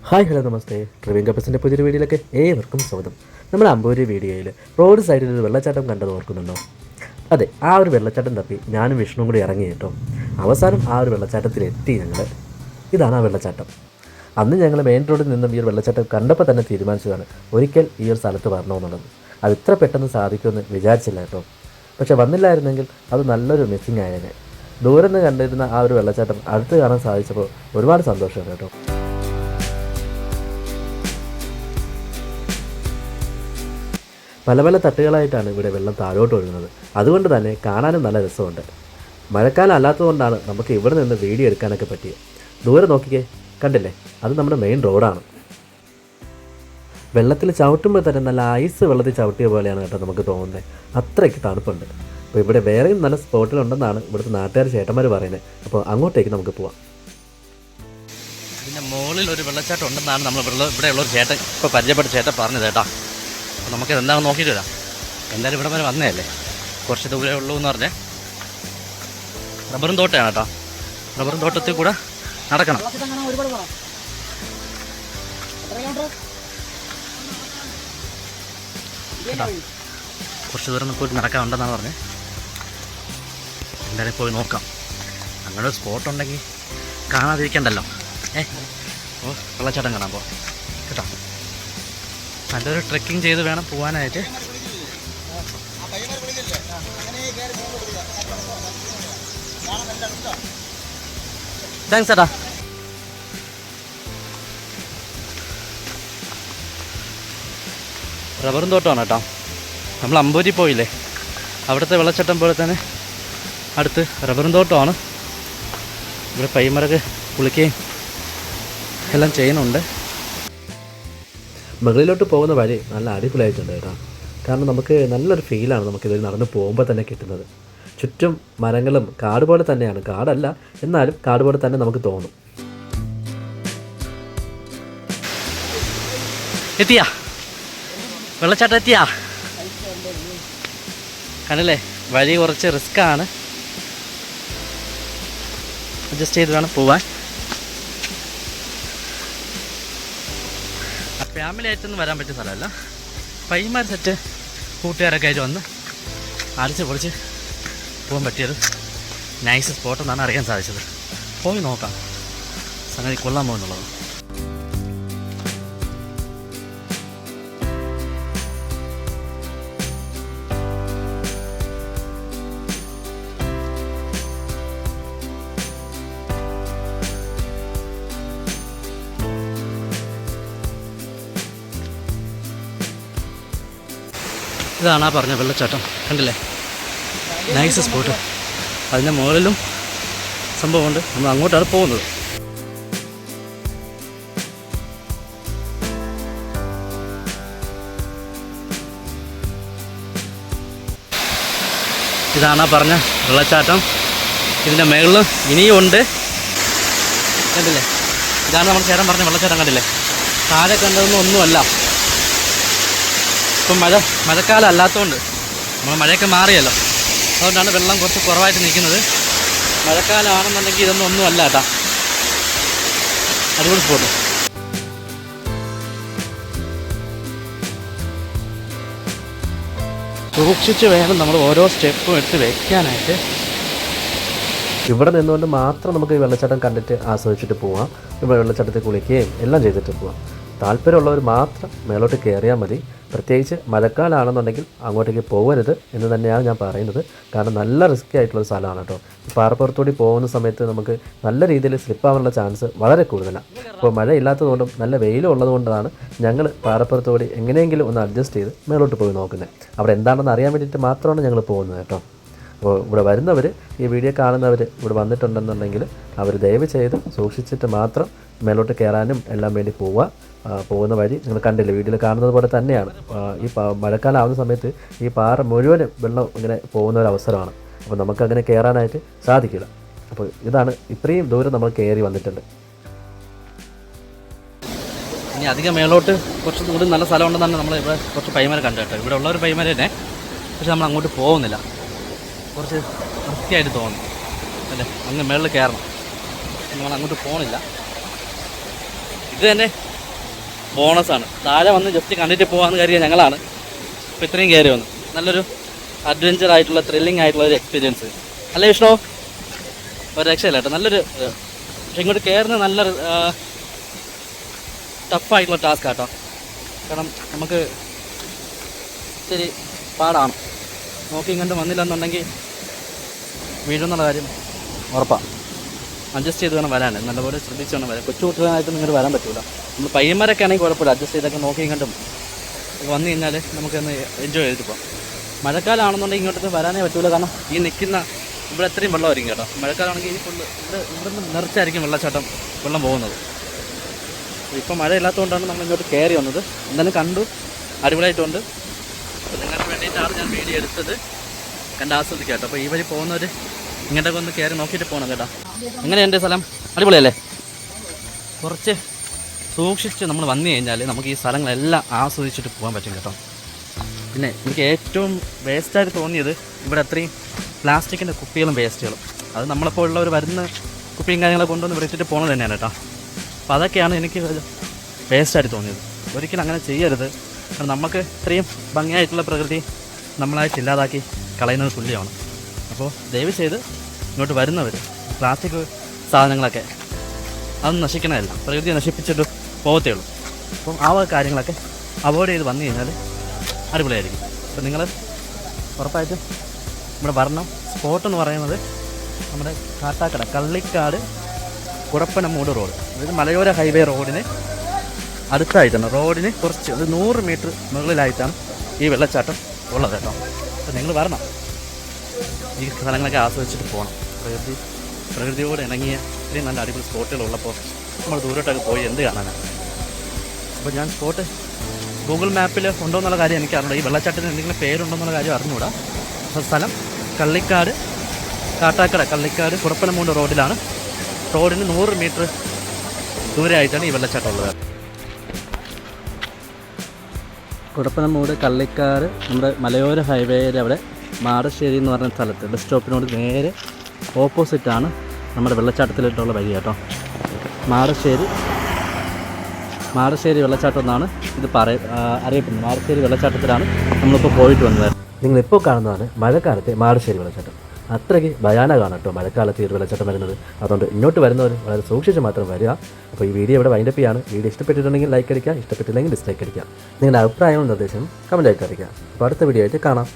Hi hello നമസ്തേ. ട്രിവിംഗ് കപ്പസിൻ്റെ പുതിയൊരു വീഡിയോയിലേക്ക് ഏവർക്കും സ്വാഗതം. നമ്മൾ അമ്പൂരി വീഡിയോയിൽ റോഡ് സൈഡിൽ ഒരു വെള്ളച്ചാട്ടം കണ്ടത് ഓർക്കുന്നുണ്ടോ? അതെ, ആ ഒരു വെള്ളച്ചാട്ടം തപ്പി ഞാനും വിഷ്ണുവും കൂടി ഇറങ്ങി കേട്ടോ. അവസാനം ആ ഒരു വെള്ളച്ചാട്ടത്തിലെത്തി ഞങ്ങൾ. ഇതാണ് ആ വെള്ളച്ചാട്ടം. അന്ന് ഞങ്ങൾ മെയിൻ റോഡിൽ നിന്നും ഈ ഒരു വെള്ളച്ചാട്ടം കണ്ടപ്പോൾ തന്നെ തീരുമാനിച്ചതാണ് ഒരിക്കൽ ഈ ഒരു സ്ഥലത്ത് വരണമെന്നുള്ളത്. അത് ഇത്ര പെട്ടെന്ന് സാധിക്കുമെന്ന് വിചാരിച്ചില്ല കേട്ടോ. പക്ഷെ വന്നില്ലായിരുന്നെങ്കിൽ അത് നല്ലൊരു മിസ്സിങ് ആയേനെ. ദൂരെ നിന്ന് കണ്ടിരുന്ന ആ ഒരു വെള്ളച്ചാട്ടം അടുത്ത് കാണാൻ സാധിച്ചപ്പോൾ ഒരുപാട് സന്തോഷമാണ് കേട്ടോ. പല പല തട്ടുകളായിട്ടാണ് ഇവിടെ വെള്ളം താഴോട്ട് ഒഴുകുന്നത്. അതുകൊണ്ട് തന്നെ കാണാനും നല്ല രസമുണ്ട്. മഴക്കാലം അല്ലാത്തതുകൊണ്ടാണ് നമുക്ക് ഇവിടെ നിന്ന് വീഡിയോ എടുക്കാനൊക്കെ പറ്റിയത്. ദൂരെ നോക്കിക്കേ, കണ്ടില്ലേ? അത് നമ്മുടെ മെയിൻ റോഡാണ്. വെള്ളത്തിൽ ചവിട്ടുമ്പോൾ തന്നെ നല്ല ഐസ് വെള്ളത്തിൽ ചവിട്ടിയ പോലെയാണ് കേട്ടോ നമുക്ക് തോന്നുന്നത്. അത്രയ്ക്ക് തണുപ്പുണ്ട്. അപ്പോൾ ഇവിടെ വേറെയും നല്ല സ്പോട്ടിലുണ്ടെന്നാണ് ഇവിടുത്തെ നാട്ടുകാർ ചേട്ടന്മാർ പറയുന്നത്. അപ്പോൾ അങ്ങോട്ടേക്ക് നമുക്ക് പോവാം. ഇതിൻ്റെ മുകളിൽ ഒരു വെള്ളച്ചാട്ടം ഉണ്ടെന്നാണ് നമ്മൾ ഇവിടെയുള്ളൊരു ചേട്ടൻ ഇപ്പോൾ പരിചയപ്പെട്ട ചേട്ടൻ പറഞ്ഞത് കേട്ടോ. അപ്പോൾ നമുക്കിത് എന്താണെന്ന് നോക്കിയിട്ട് വരാം. എന്തായാലും ഇവിടെ വരെ വന്നതല്ലേ, കുറച്ച് ദൂരേ ഉള്ളൂ എന്ന് പറഞ്ഞേ. റബ്ബറും തോട്ടമാണ് കേട്ടോ. റബ്ബറും തോട്ടത്തിൽ കൂടെ നടക്കണം. കുറച്ച് ദൂരം പോയിട്ട് നടക്കാനുണ്ടെന്നാണ് പറഞ്ഞത്. എന്തായാലും പോയി നോക്കാം. അങ്ങനെ ഒരു സ്പോട്ട് ഉണ്ടെങ്കിൽ കാണാതിരിക്കണ്ടല്ലോ. ഓ, വെള്ളച്ചാട്ടം കാണാൻ പോവാം കേട്ടോ. നല്ലൊരു ട്രെക്കിംഗ് ചെയ്ത് വേണം പോകാനായിട്ട്. താങ്ക്സ് ചേട്ടാ. റബ്ബറും തോട്ടമാണ് കേട്ടോ. നമ്മൾ അമ്പൂരി പോയില്ലേ, അവിടുത്തെ വെള്ളച്ചാട്ടം പോലെ തന്നെ അടുത്ത് റബ്ബറും തോട്ടമാണ്. ഇവിടെ പയ്യന്മാരൊക്കെ കുളിക്കുകയും എല്ലാം ചെയ്യുന്നുണ്ട്. മുകളിലോട്ട് പോകുന്ന വഴി നല്ല അടിപൊളിയായിട്ടുണ്ട് കേട്ടോ. കാരണം നമുക്ക് നല്ലൊരു ഫീലാണ് നമുക്കിതിൽ നടന്ന് പോകുമ്പോൾ തന്നെ കിട്ടുന്നത്. ചുറ്റും മരങ്ങളും കാട് പോലെ തന്നെയാണ്. കാടല്ല, എന്നാലും കാട് പോലെ തന്നെ നമുക്ക് തോന്നും. എത്തിയാ വെള്ളച്ചാട്ടം എത്തിയാ? കണ്ടല്ലേ, വഴി കുറച്ച് റിസ്ക്കാണ്. അഡ്ജസ്റ്റ് ചെയ്ത് വേണം പോവാൻ. ഫാമിലി ആയിട്ടൊന്നും വരാൻ പറ്റിയ സ്ഥലമല്ല. പയ്യന്മാർ സെറ്റ് കൂട്ടുകാരൊക്കെ ആയിട്ട് വന്ന് അടിച്ച് പൊളിച്ച് പോകാൻ പറ്റിയൊരു നൈസ് സ്പോട്ടെന്നാണ് അറിയാൻ സാധിച്ചത്. പോയി നോക്കാം, സംഗതി കൊള്ളാമോ എന്നുള്ളത്. ഇതാണ് ആ പറഞ്ഞ വെള്ളച്ചാട്ടം, കണ്ടില്ലേ? Nice spot. അതിൻ്റെ മുകളിലും സംഭവമുണ്ട്. നമ്മൾ അങ്ങോട്ടാണ് പോകുന്നത്. ഇതാണ് ആ പറഞ്ഞ വെള്ളച്ചാട്ടം. ഇതിൻ്റെ മുകളിൽ ഇനിയും ഉണ്ട്, കണ്ടില്ലേ? ഇതാണ് നമ്മൾ ചേട്ടൻ പറഞ്ഞ വെള്ളച്ചാട്ടം, കണ്ടില്ലേ? താഴെ കണ്ടതൊന്നും ഒന്നുമല്ല. ഇപ്പം മഴക്കാലം അല്ലാത്തതുകൊണ്ട് നമ്മൾ മഴയൊക്കെ മാറിയല്ലോ, അതുകൊണ്ടാണ് വെള്ളം കുറച്ച് കുറവായിട്ട് നിൽക്കുന്നത്. മഴക്കാലമാണെന്നുണ്ടെങ്കിൽ ഇതൊന്നും ഒന്നുമല്ല കേട്ടോ. അടിപൊളി സ്പോട്ട്. സൂക്ഷിച്ച് വേണം നമ്മൾ ഓരോ സ്റ്റെപ്പും എടുത്ത് വയ്ക്കാനായിട്ട്. ഇവിടെ നിന്നുകൊണ്ട് മാത്രം നമുക്ക് ഈ വെള്ളച്ചാട്ടം കണ്ടിട്ട് ആസ്വദിച്ചിട്ട് പോവാം. ഇവിടെ വെള്ളച്ചാട്ടത്തിൽ കുളിക്കുകയും എല്ലാം ചെയ്തിട്ട് പോവാം. താല്പര്യമുള്ളവർ മാത്രം മേലോട്ട് കയറിയാൽ മതി. പ്രത്യേകിച്ച് മഴക്കാലമാണെന്നുണ്ടെങ്കിൽ അങ്ങോട്ടേക്ക് പോകരുത് എന്ന് തന്നെയാണ് ഞാൻ പറയുന്നത്. കാരണം നല്ല റിസ്കി ആയിട്ടുള്ളൊരു സ്ഥലമാണ് കേട്ടോ. പാറപ്പുറത്തൂടി പോകുന്ന സമയത്ത് നമുക്ക് നല്ല രീതിയിൽ സ്ലിപ്പാവാനുള്ള ചാൻസ് വളരെ കൂടുതലാണ്. അപ്പോൾ മഴയില്ലാത്തതുകൊണ്ടും നല്ല വെയിലും ഉള്ളതുകൊണ്ടാണ് ഞങ്ങൾ പാറപ്പുറത്തൂടി എങ്ങനെയെങ്കിലും ഒന്ന് അഡ്ജസ്റ്റ് ചെയ്ത് മേലോട്ട് പോയി നോക്കുന്നത്. അവിടെ എന്താണെന്ന് അറിയാൻ വേണ്ടിയിട്ട് മാത്രമാണ് ഞങ്ങൾ പോകുന്നത് കേട്ടോ. അപ്പോൾ ഇവിടെ വരുന്നവർ, ഈ വീഡിയോ കാണുന്നവർ ഇവിടെ വന്നിട്ടുണ്ടെന്നുണ്ടെങ്കിൽ അവർ ദയവ് ചെയ്ത് സൂക്ഷിച്ചിട്ട് മാത്രം മേലോട്ട് കയറാനും എല്ലാം വേണ്ടി പോകുന്ന വഴി നിങ്ങൾ കണ്ടില്ലേ, വീഡിയോയിൽ കാണുന്നത് പോലെ തന്നെയാണ്. ഈ മഴക്കാലം ആവുന്ന സമയത്ത് ഈ പാറ മുഴുവനും വെള്ളം ഇങ്ങനെ പോകുന്ന ഒരു അവസരമാണ്. അപ്പോൾ നമുക്കങ്ങനെ കയറാനായിട്ട് സാധിക്കില്ല. അപ്പോൾ ഇതാണ്, ഇത്രയും ദൂരം നമ്മൾ കയറി വന്നിട്ടുണ്ട്. ഇനി അധികം മേലോട്ട് കുറച്ച് കൂടി നല്ല സ്ഥലമുണ്ടെന്നാണ് നമ്മൾ ഇവിടെ കുറച്ച് പയ്യന്മാരെ കണ്ടു കേട്ടോ. ഇവിടെ ഉള്ളൊരു പയ്യന്മാരെ തന്നെ, പക്ഷെ നമ്മൾ അങ്ങോട്ട് പോകുന്നില്ല. കുറച്ച് വൃത്തിയായിട്ട് തോന്നുന്നു അല്ലേ, അങ്ങ് മേളിൽ കയറണം. നമ്മൾ അങ്ങോട്ട് പോകണില്ല. ഇത് തന്നെ ബോണസാണ്. താഴെ വന്ന് ജസ്റ്റ് കണ്ടിട്ട് പോകാമെന്ന് കരുതിയ ഞങ്ങളാണ് ഇപ്പോൾ ഇത്രയും കയറി വന്നു. നല്ലൊരു അഡ്വഞ്ചർ ആയിട്ടുള്ള ത്രില്ലിംഗ് ആയിട്ടുള്ള ഒരു എക്സ്പീരിയൻസ് അല്ലേ വിഷ്ണു? ഒരു രക്ഷയില്ല കേട്ടോ, നല്ലൊരു പക്ഷെ ഇങ്ങോട്ട് കയറുന്നത് നല്ലൊരു ടഫായിട്ടുള്ള ടാസ്ക് കേട്ടോ. കാരണം നമുക്ക് ഇത്തിരി പാടാണ്. നോക്കി ഇങ്ങോട്ട് വന്നില്ല എന്നുണ്ടെങ്കിൽ വീഴുന്നുള്ള കാര്യം ഉറപ്പാണ്. അഡ്ജസ്റ്റ് ചെയ്ത് വേണം വരാൻ, നല്ലപോലെ ശ്രദ്ധിച്ച് വേണം വരാൻ. കൊച്ചു കുട്ടികളായിട്ട് നിങ്ങൾക്ക് വരാൻ പറ്റില്ല. നമ്മൾ പയ്യന്മാരൊക്കെ ആണെങ്കിൽ കുഴപ്പമില്ല, അഡ്ജസ്റ്റ് ചെയ്തൊക്കെ നോക്കി കണ്ടും വന്നു കഴിഞ്ഞാൽ നമുക്കൊന്ന് എൻജോയ് ചെയ്തിട്ട് പോകാം. മഴക്കാലമാണെന്നുണ്ടെങ്കിൽ ഇങ്ങോട്ട് വരാനേ പറ്റില്ല. കാരണം ഈ നിൽക്കുന്ന ഇവിടെ എത്രയും വെള്ളമായിരിക്കും കേട്ടോ. മഴക്കാലമാണെങ്കിൽ ഈ ഫുള്ള് ഇവിടുന്ന് നിറച്ചായിരിക്കും വെള്ളം പോകുന്നത്. ഇപ്പം മഴയില്ലാത്തതുകൊണ്ടാണ് നമ്മൾ ഇങ്ങോട്ട് കയറി വന്നത്. എന്തായാലും കണ്ടു, അടിപൊളിയായിട്ടുണ്ട്. അപ്പോൾ നിങ്ങൾക്ക് വേണ്ടിയിട്ടാണ് ഞാൻ വീഡിയോ എടുത്തത്, കണ്ട് ആസ്വദിക്കാം കേട്ടോ. അപ്പോൾ ഈ വഴി പോകുന്നവർ ഇങ്ങോട്ടൊക്കെ ഒന്ന് കയറി നോക്കിയിട്ട് പോകണം കേട്ടോ. എങ്ങനെയുണ്ട് സ്ഥലം? അടിപൊളിയല്ലേ? കുറച്ച് സൂക്ഷിച്ച് നമ്മൾ വന്നു കഴിഞ്ഞാൽ നമുക്ക് ഈ സ്ഥലങ്ങളെല്ലാം ആസ്വദിച്ചിട്ട് പോകാൻ പറ്റും കേട്ടോ. പിന്നെ എനിക്ക് ഏറ്റവും വേസ്റ്റായിട്ട് തോന്നിയത് ഇവിടെ അത്രയും പ്ലാസ്റ്റിക്കിൻ്റെ കുപ്പികളും വേസ്റ്റുകളും. അത് നമ്മളപ്പോൾ ഉള്ളവർ വരുന്ന കുപ്പിയും കാര്യങ്ങളൊക്കെ കൊണ്ടുവന്ന് വിളിച്ചിട്ട് പോകുന്നത് തന്നെയാണ് കേട്ടോ. അപ്പോൾ അതൊക്കെയാണ് എനിക്ക് വേസ്റ്റായിട്ട് തോന്നിയത്. ഒരിക്കലും അങ്ങനെ ചെയ്യരുത്. കാരണം നമുക്ക് ഇത്രയും ഭംഗിയായിട്ടുള്ള പ്രകൃതി നമ്മളായിട്ട് ഇല്ലാതാക്കി കളയുന്നത് തുല്യമാണ്. അപ്പോൾ ദയവ് ചെയ്ത് ഇങ്ങോട്ട് വരുന്നവർ പ്ലാസ്റ്റിക് സാധനങ്ങളൊക്കെ അതൊന്നും നശിക്കണമല്ല, പ്രകൃതിയെ നശിപ്പിച്ചിട്ട് പോകത്തേ ഉള്ളൂ. അപ്പം ആ കാര്യങ്ങളൊക്കെ അവോയ്ഡ് ചെയ്ത് വന്നു കഴിഞ്ഞാൽ അടിപൊളിയായിരിക്കും. അപ്പോൾ നിങ്ങൾ ഉറപ്പായിട്ടും ഇവിടെ വരണം. സ്പോട്ട് എന്ന് പറയുന്നത് നമ്മുടെ കാട്ടാക്കട കള്ളിക്കാട് കുടപ്പനമൂട് റോഡ്, അതായത് മലയോര ഹൈവേ റോഡിന് അടുത്തായിട്ടാണ്. റോഡിന് കുറച്ച് ഒരു 100 മീറ്റർ മുകളിലായിട്ടാണ് ഈ വെള്ളച്ചാട്ടം ഉള്ളത് കേട്ടോ. അപ്പോൾ നിങ്ങൾ വരണം, ഈ സ്ഥലങ്ങളൊക്കെ ആസ്വദിച്ചിട്ട് പോകണം. പ്രകൃതിയോട് ഇണങ്ങിയ ഇത്രയും നല്ല അടിപൊളി സ്പോട്ടുകളുള്ളപ്പോൾ നമ്മൾ ദൂരോട്ടൊക്കെ പോയി എന്ത് കാണാനാണ്? അപ്പോൾ ഞാൻ സ്പോട്ട് ഗൂഗിൾ മാപ്പിൽ ഉണ്ടോ എന്നുള്ള കാര്യം എനിക്കറിയില്ല. ഈ വെള്ളച്ചാട്ടത്തിന് എന്തെങ്കിലും പേരുണ്ടോ എന്നുള്ള കാര്യം അറിഞ്ഞുകൂടാ. അപ്പോൾ സ്ഥലം കള്ളിക്കാട് കാട്ടാക്കട കള്ളിക്കാട് കുടപ്പനമൂട് റോഡിലാണ്. റോഡിന് 100 മീറ്റർ ദൂരമായിട്ടാണ് ഈ വെള്ളച്ചാട്ടം ഉള്ളത്. കുടപ്പനമൂട് കള്ളിക്കാട് നമ്മുടെ മലയോര ഹൈവേയുടെ അവിടെ മാടശ്ശേരി എന്ന് പറഞ്ഞ സ്ഥലത്ത് ബസ് സ്റ്റോപ്പിനോട് നേരെ ഓപ്പോസിറ്റാണ് നമ്മുടെ വെള്ളച്ചാട്ടത്തിലിട്ടുള്ള വഴി കേട്ടോ. മാടശ്ശേരി വെള്ളച്ചാട്ടം എന്നാണ് ഇത് അറിയപ്പെടുന്നത്. മാടശ്ശേരി വെള്ളച്ചാട്ടത്തിലാണ് നമ്മളിപ്പോൾ പോയിട്ട് വന്നത്. നിങ്ങളിപ്പോൾ കാണുന്നതാണ് മഴക്കാലത്തെ മാടശ്ശേരി വെള്ളച്ചാട്ടം. അത്രയ്ക്ക് ഭയാനകമാണ് കേട്ടോ മഴക്കാലത്ത് ഈ ഒരു വെള്ളച്ചാട്ടം വരുന്നത്. അതുകൊണ്ട് ഇങ്ങോട്ട് വരുന്നവർ വളരെ സൂക്ഷിച്ച് മാത്രം വരിക. അപ്പോൾ ഈ വീഡിയോ ഇവിടെ വൈൻഡപ്പ് ചെയ്യാണ്. വീഡിയോ ഇഷ്ടപ്പെട്ടിട്ടുണ്ടെങ്കിൽ ലൈക്ക് അടിക്കുക, ഇഷ്ടപ്പെട്ടില്ലെങ്കിൽ ഡിസ്ലൈക്ക് അടിക്കുക. നിങ്ങളുടെ അഭിപ്രായങ്ങളും നിർദ്ദേശം കമൻറ്റായിട്ട് അറിയിക്കുക. അപ്പോൾ അടുത്ത വീഡിയോ ആയിട്ട് കാണാം.